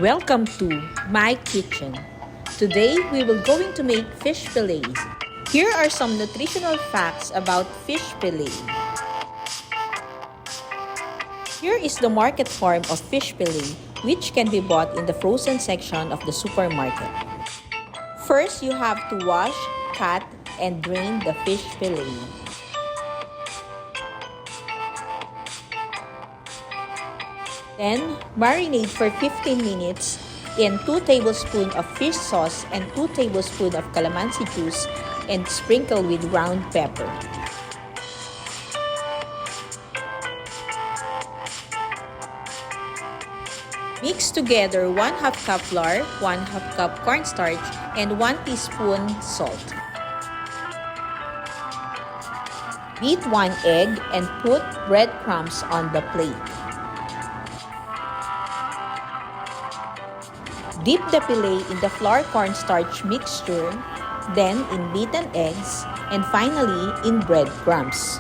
Welcome to my kitchen. Today we will going to make fish fillets. Here are some nutritional facts about fish fillet. Here is the market form of fish fillet, which can be bought in the frozen section of the supermarket. First, you have to wash, cut, and drain the fish fillet. Then, marinate for 15 minutes in 2 tablespoons of fish sauce and 2 tablespoons of Calamansi Juice and sprinkle with ground pepper. Mix together 1/2 cup flour, 1/2 cup cornstarch, and 1 teaspoon salt. Beat 1 egg and put breadcrumbs on the plate. Dip the fillet in the flour cornstarch mixture, then in beaten eggs, and finally in breadcrumbs.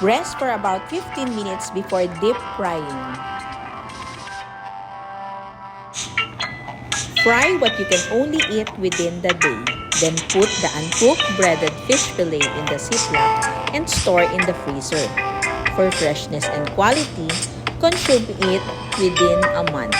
Rest for about 15 minutes before deep frying. Fry what you can only eat within the day. Then put the uncooked breaded fish fillet in the Ziploc and store in the freezer. For freshness and quality, consume it within a month.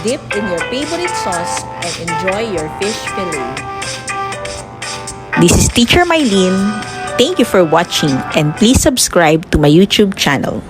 Dip in your favorite sauce and enjoy your fish fillet. This is Teacher Mylene. Thank you for watching and please subscribe to my YouTube channel.